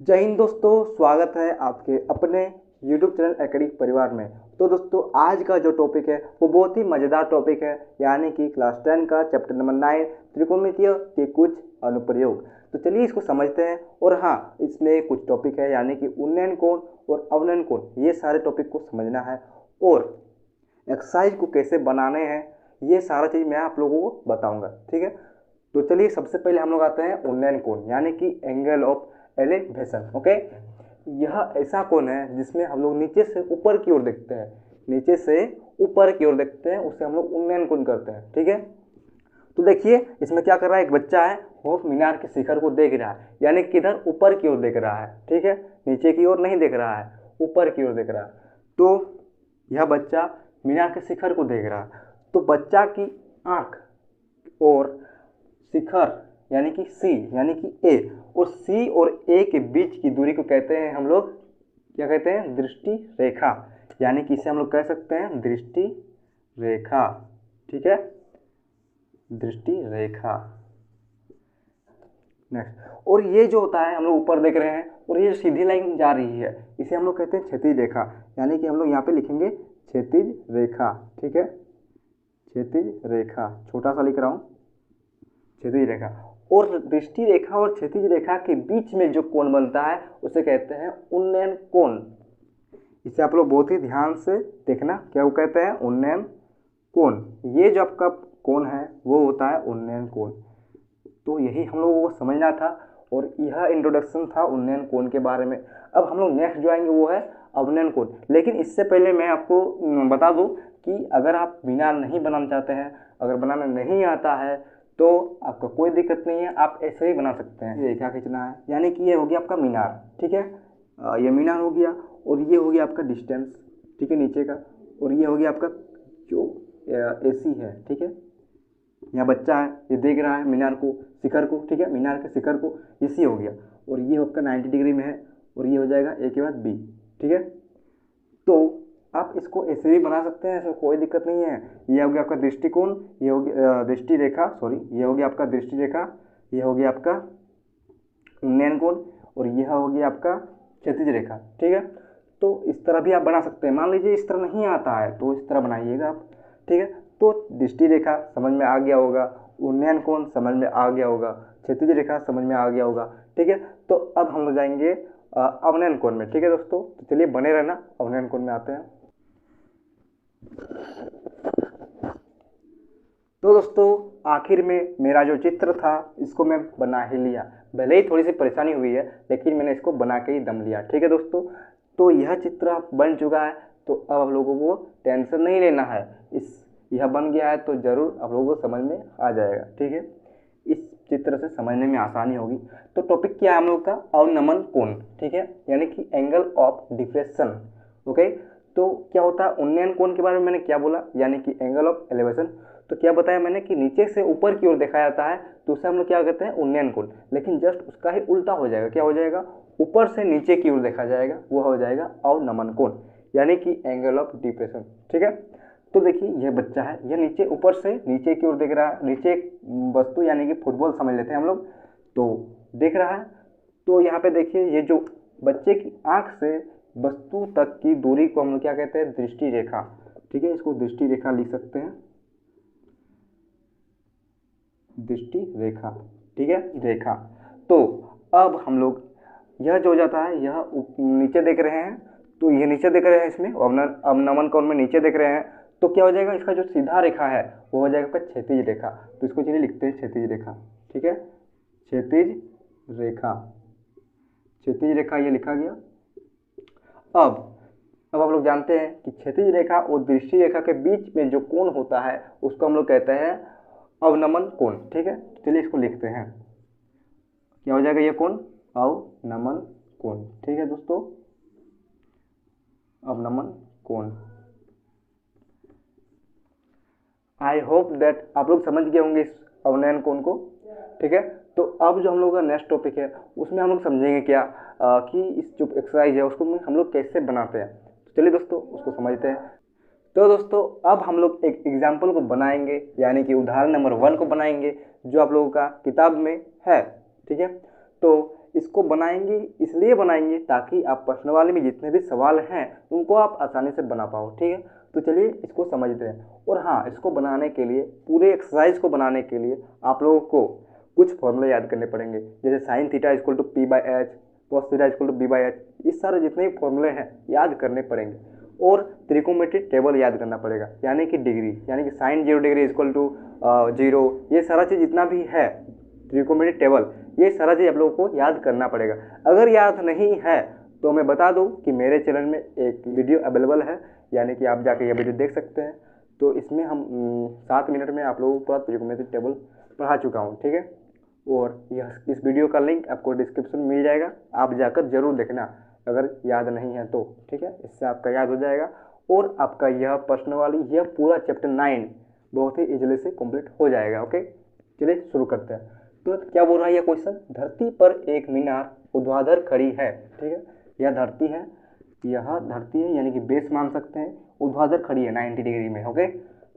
जय हिंद दोस्तों, स्वागत है आपके अपने YouTube चैनल एकेडमिक परिवार में। तो दोस्तों, आज का जो टॉपिक है वो बहुत ही मज़ेदार टॉपिक है, यानी कि क्लास 10 का चैप्टर नंबर 9 त्रिकोणमितीय के कुछ अनुप्रयोग। तो चलिए इसको समझते हैं। और हाँ, इसमें कुछ टॉपिक है यानी कि उन्नयन कोण और अवनयन कोण, ये सारे टॉपिक को समझना है और एक्सरसाइज को कैसे बनाने हैं ये सारा चीज़ मैं आप लोगों को बताऊँगा। ठीक है, तो चलिए सबसे पहले हम लोग आते हैं उन्नयन कोण यानी कि एंगल ऑफ एलिवेशन। ओके, यह ऐसा कोण है जिसमें हम लोग नीचे से ऊपर की ओर देखते हैं, नीचे से ऊपर की ओर देखते हैं, उससे हम लोग उन्नयन कोण करते हैं। ठीक है, तो देखिए इसमें क्या कर रहा है, एक बच्चा है वो मीनार के शिखर को देख रहा है, यानी किधर, ऊपर की ओर देख रहा है। ठीक है, नीचे की ओर नहीं देख रहा है, ऊपर की ओर देख रहा है। तो यह बच्चा मीनार के शिखर को देख रहा है। तो बच्चा की आंख और शिखर यानी कि सी यानी कि ए, और सी और ए के बीच की दूरी को कहते हैं हम लोग, क्या कहते हैं, दृष्टि रेखा, यानी कि इसे हम लोग कह सकते हैं दृष्टि रेखा। ठीक है, दृष्टि रेखा। नेक्स्ट, और ये जो होता है हम लोग ऊपर देख रहे हैं और ये सीधी लाइन जा रही है, इसे हम लोग कहते हैं क्षैतिज रेखा, यानी कि हम लोग यहाँ पे लिखेंगे क्षैतिज रेखा। ठीक है, क्षैतिज रेखा, छोटा सा लिख रहा हूँ, क्षैतिज रेखा। और दृष्टि रेखा और क्षैतिज रेखा के बीच में जो कोण बनता है उसे कहते हैं उन्नयन कोण। इसे आप लोग बहुत ही ध्यान से देखना, क्या वो कहते हैं, उन्नयन कोण। ये जो आपका कोण है वो होता है उन्नयन कोण। तो यही हम लोगों को समझना था और यह इंट्रोडक्शन था उन्नयन कोण के बारे में। अब हम लोग नेक्स्ट जो आएंगे वो है अवनयन कोण। लेकिन इससे पहले मैं आपको बता दूं कि अगर आप मीनार नहीं बनाना चाहते हैं, अगर बनाना नहीं आता है, तो आपका कोई दिक्कत नहीं है, आप ऐसे ही बना सकते हैं। ये रेखा खींचना है, यानी कि ये हो गया आपका मीनार। ठीक है, ये मीनार हो गया और ये हो गया आपका डिस्टेंस, ठीक है, नीचे का। और ये हो गया आपका जो एसी है। ठीक है, यहाँ बच्चा है, ये देख रहा है मीनार को, शिखर को। ठीक है, मीनार के शिखर को, ये सी हो गया। और ये आपका 90 डिग्री में है और ये हो जाएगा ए के बाद बी। ठीक है, तो आप इसको ऐसे भी बना सकते हैं, इसमें कोई दिक्कत नहीं है। ये हो गया आपका दृष्टिकोण, ये हो गया दृष्टि रेखा, सॉरी, ये हो गया आपका दृष्टि रेखा, ये हो गया आपका उन्नयन कोण, और यह हो गया आपका क्षैतिज रेखा। ठीक है, तो इस तरह भी आप बना सकते हैं। मान लीजिए इस तरह नहीं आता है तो इस तरह बनाइएगा आप। ठीक है, तो दृष्टि रेखा समझ में आ गया होगा, उन्नयन कोण समझ में आ गया होगा, क्षैतिज रेखा समझ में आ गया होगा। ठीक है, तो अब हम लोग जाएंगे अवनयन कोण में। ठीक है दोस्तों, तो चलिए बने रहना, अवनयन कोण में आते हैं। तो दोस्तों, आखिर में मेरा जो चित्र था इसको मैं बना ही लिया। भले ही थोड़ी सी परेशानी हुई है, लेकिन मैंने इसको बना के ही दम लिया। ठीक है दोस्तों, तो यह चित्र बन चुका है, तो अब आप लोगों को टेंशन नहीं लेना है। यह बन गया है तो ज़रूर आप लोगों को समझ में आ जाएगा। ठीक है, इस चित्र से समझने में आसानी होगी। तो टॉपिक क्या है हम लोग का, अवनमन कोण। ठीक है, यानी कि एंगल ऑफ डिप्रेशन। ओके, तो क्या होता है उन्नयन कोण के बारे में मैंने क्या बोला, यानी कि एंगल ऑफ एलिवेशन। तो क्या बताया मैंने कि नीचे से ऊपर की ओर देखा जाता है तो उसे हम लोग क्या कहते हैं, उन्नयन कोण। लेकिन जस्ट उसका ही उल्टा हो जाएगा, क्या हो जाएगा, ऊपर से नीचे की ओर देखा जाएगा, वो हो जाएगा अवनमन कोण, यानी कि एंगल ऑफ डिप्रेशन। ठीक है, तो देखिए यह बच्चा है, यह नीचे, ऊपर से नीचे की ओर देख रहा है, नीचे एक वस्तु यानी कि फुटबॉल समझ लेते हैं हम लोग, तो देख रहा है। तो यहाँ पे देखिए ये जो बच्चे की आंख से वस्तु तक की दूरी को हम लोग क्या कहते हैं, दृष्टि रेखा। ठीक है, इसको दृष्टि रेखा लिख सकते हैं, दृष्टि रेखा। ठीक है, रेखा। तो अब हम लोग, यह जो हो जाता है, यह नीचे देख रहे हैं, तो ये नीचे देख रहे हैं, इसमें अवनमन कोण में नीचे देख रहे हैं, तो क्या हो जाएगा, इसका जो सीधा रेखा है वो हो जाएगा क्षैतिज रेखा। तो इसको चलिए लिखते हैं क्षैतिज रेखा। ठीक है, क्षैतिज रेखा, क्षैतिज रेखा ये लिखा गया। अब हम लोग जानते हैं कि क्षैतिज रेखा और दृष्टि रेखा के बीच में जो कोण होता है उसको हम लोग कहते हैं अवनमन कोण। ठीक है, चलिए इसको लिखते हैं, क्या हो जाएगा ये कोण, अवनमन कोण। ठीक है दोस्तों, अवनमन कोण। आई होप दैट आप लोग समझ गए होंगे इस अवनयन कोण को। ठीक है, तो अब जो हम लोग का नेक्स्ट टॉपिक है उसमें हम लोग समझेंगे क्या कि इस जो एक्सरसाइज है उसको हम लोग कैसे बनाते हैं। तो चलिए दोस्तों उसको समझते हैं। तो दोस्तों, अब हम लोग एक एग्जाम्पल को बनाएंगे, यानी कि उदाहरण नंबर 1 को बनाएंगे, जो आप लोगों का किताब में है। ठीक है, तो इसको बनाएंगे, इसलिए बनाएंगे ताकि आप प्रश्नावली में जितने भी सवाल हैं उनको आप आसानी से बना पाओ, ठीक है। तो चलिए इसको समझते हैं। और हाँ, इसको बनाने के लिए, पूरे एक्सरसाइज को बनाने के लिए आप लोगों को कुछ फॉर्मूले याद करने पड़ेंगे, जैसे sine theta equal to P by H, cos theta equal to B by H. इस सारे जितने भी फॉर्मूले हैं याद करने पड़ेंगे। और त्रिकोणमिति टेबल याद करना पड़ेगा, यानी कि डिग्री, यानी कि साइन 0 डिग्री इक्वल टू 0, ये सारा चीज़ जितना भी है त्रिकोणमिति टेबल, ये सारा चीज़ आप लोगों को याद करना पड़ेगा। अगर याद नहीं है तो मैं बता दूं कि मेरे चैनल में एक वीडियो अवेलेबल है, यानी कि आप जाके ये वीडियो देख सकते हैं। तो इसमें हम 7 मिनट में आप लोगों को पूरा त्रिकोणमिति टेबल पढ़ा चुका हूँ, ठीक है। और यह इस वीडियो का लिंक आपको डिस्क्रिप्शन में मिल जाएगा, आप जाकर जरूर देखना अगर याद नहीं है तो, ठीक है। इससे आपका याद हो जाएगा और आपका यह प्रश्नावली, यह पूरा चैप्टर 9 बहुत ही इजीली से कंप्लीट हो जाएगा। ओके, चलिए शुरू करते हैं। तो क्या बोल रहा है यह क्वेश्चन, धरती पर एक मीनार ऊर्ध्वाधर खड़ी है, ठीक है। यह धरती है, यह धरती है यानी कि बेस मान सकते हैं, ऊर्ध्वाधर खड़ी है 90 डिग्री में। ओके,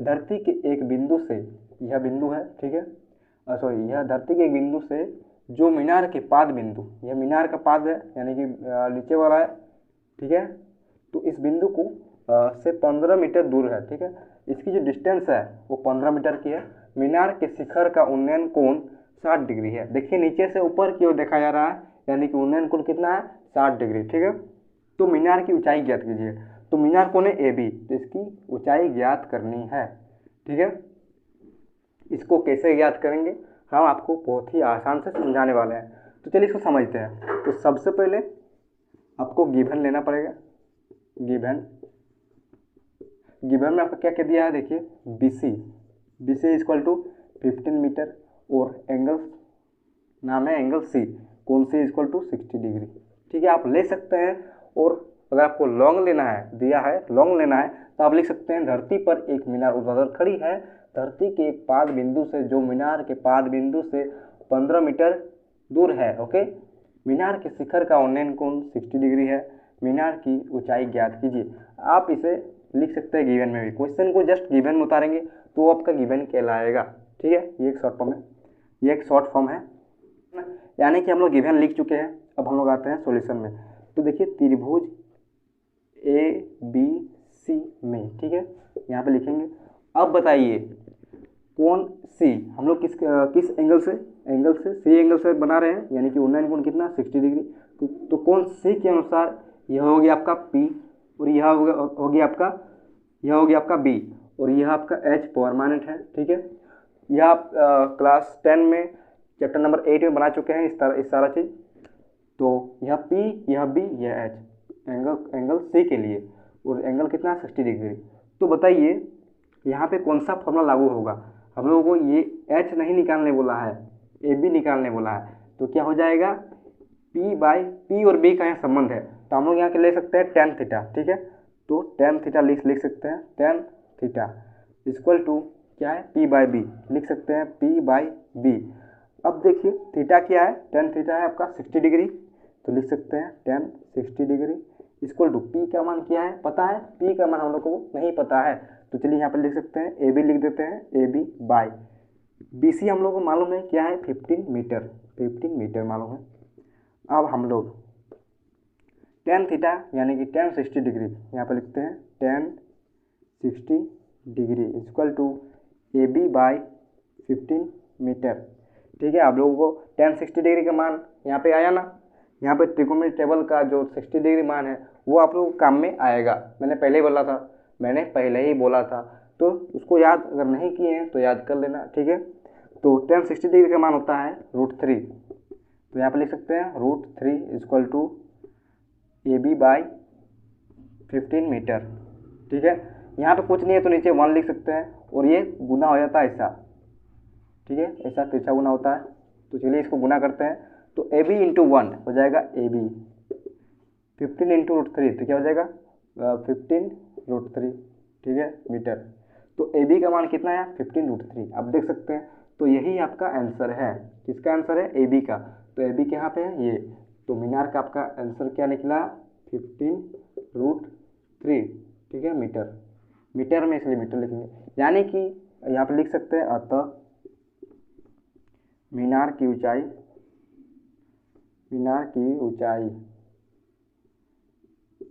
धरती के एक बिंदु से, यह बिंदु है, ठीक है, सॉरी, यह धरती के एक बिंदु से जो मीनार के पाद बिंदु, यह मीनार का पाद है यानी कि नीचे वाला है, ठीक है। तो इस बिंदु को से 15 मीटर दूर है, ठीक है। इसकी जो डिस्टेंस है वो 15 मीटर की है। मीनार के शिखर का उन्नयन कोण 60 डिग्री है। देखिए नीचे से ऊपर की ओर देखा जा रहा है, यानी कि उन्नयन कोण कितना है, 60 डिग्री, ठीक है। तो मीनार की ऊंचाई ज्ञात कीजिए। तो मीनार कोण है AB, तो इसकी ऊंचाई ज्ञात करनी है, ठीक है। इसको कैसे ज्ञात करेंगे हम आपको बहुत ही आसान से समझाने वाले हैं। तो चलिए इसको समझते हैं। तो सबसे पहले आपको गिवन लेना पड़ेगा। गिवन में आपका क्या क्या दिया है, देखिए BC इक्वल टू 15 मीटर और एंगल नाम है एंगल C, कौन सी इक्वल टू 60 डिग्री, ठीक है। आप ले सकते हैं। और अगर आपको लॉन्ग लेना है, दिया है लॉन्ग लेना है, तो आप लिख सकते हैं धरती पर एक मीनार ऊर्ध्वाधर खड़ी है। धरती के एक पाद बिंदु से जो मीनार के पाद बिंदु से 15 मीटर दूर है। ओके, मीनार के शिखर का उन्नयन कोण 60 डिग्री है। मीनार की ऊंचाई ज्ञात कीजिए। आप इसे लिख सकते हैं गिवन में भी, क्वेश्चन को जस्ट गिवन में उतारेंगे तो वो आपका गिवन कहलाएगा, ठीक है। ये एक शॉर्ट फॉर्म है, ये एक शॉर्ट फॉर्म है, यानी कि हम लोग गिवन लिख चुके हैं। अब हम लोग आते हैं सॉल्यूशन में। तो देखिए त्रिभुज ABC में, ठीक है, यहाँ पे लिखेंगे। अब बताइए कोण C हम लोग किस एंगल से C एंगल से बना रहे हैं, यानी कि उन्नयन कोण कितना 60 डिग्री। तो कोण C के अनुसार यह हो गया आपका P और यह हो गया आपका B और यह आपका H परमानेंट है, ठीक है। यह आप क्लास 10 में चैप्टर नंबर 8 में बना चुके हैं इस सारा चीज़। तो यह P, यह B, यह H एंगल C के लिए, और एंगल कितना 60 डिग्री। तो बताइए यहाँ पे कौन सा फॉर्मूला लागू होगा। हम लोगों को ये H नहीं निकालने बोला है, AB निकालने बोला है। तो क्या हो जाएगा, P और B का यहाँ संबंध है, तो हम लोग यहाँ के ले सकते हैं tan थीटा, ठीक है। तो tan थीटा लिख सकते हैं, tan थीटा इक्वल टू क्या है, P/B, लिख सकते हैं P/B। अब देखिए थीटा क्या है, tan थीटा है आपका 60 डिग्री, तो लिख सकते हैं tan 60 degree equal to P का मान क्या है पता है, P का मान हम लोग को नहीं पता है। तो चलिए यहाँ पर लिख सकते हैं AB, लिख देते हैं AB/BC हम लोग को मालूम है क्या है, 15 मीटर मालूम है। अब हम लोग tan थीटा यानी कि tan 60 डिग्री यहाँ पर लिखते हैं tan 60 degree equal to AB/15 metre, ठीक है। आप लोगों को tan 60 डिग्री का मान यहाँ पे आया ना, यहाँ पे त्रिकोणमिति टेबल का जो 60 डिग्री मान है वो आप लोगों को काम में आएगा। मैंने पहले ही बोला था, तो उसको याद अगर नहीं किए हैं तो याद कर लेना, ठीक है। तो tan 60 डिग्री का मान होता है √3, तो यहाँ पे लिख सकते हैं √3 इक्वल टू AB/15 मीटर, ठीक है। यहाँ पे कुछ नहीं है तो नीचे 1 लिख सकते हैं और ये गुना हो जाता है ऐसा, ठीक है, ऐसा तिरछा गुना होता है। तो चलिए इसको गुना करते हैं। तो AB × 1 हो जाएगा AB, 15 × √3 तो क्या हो जाएगा 15 √3, ठीक है, मीटर। तो AB का मान कितना है 15 √3, आप देख सकते हैं। तो यही आपका आंसर है, किसका आंसर है, AB का। तो AB कहाँ पे है, ये। तो मीनार का आपका आंसर क्या निकला 15 √3, ठीक है, मीटर में इसलिए मीटर लिखेंगे, यानी कि यहाँ पे लिख सकते हैं अतः मीनार की ऊंचाई मीनार की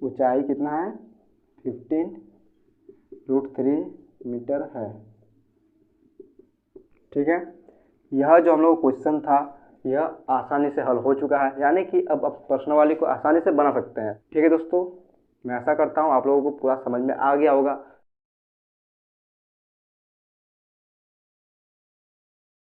ऊंचाई कितना है? 15√3 मीटर है। ठीक है, यह जो हम लोग क्वेश्चन था यह आसानी से हल हो चुका है, यानी कि अब प्रश्नावली को आसानी से बना सकते हैं। ठीक है दोस्तों, मैं आशा करता हूँ आप लोगों को पूरा समझ में आ गया होगा।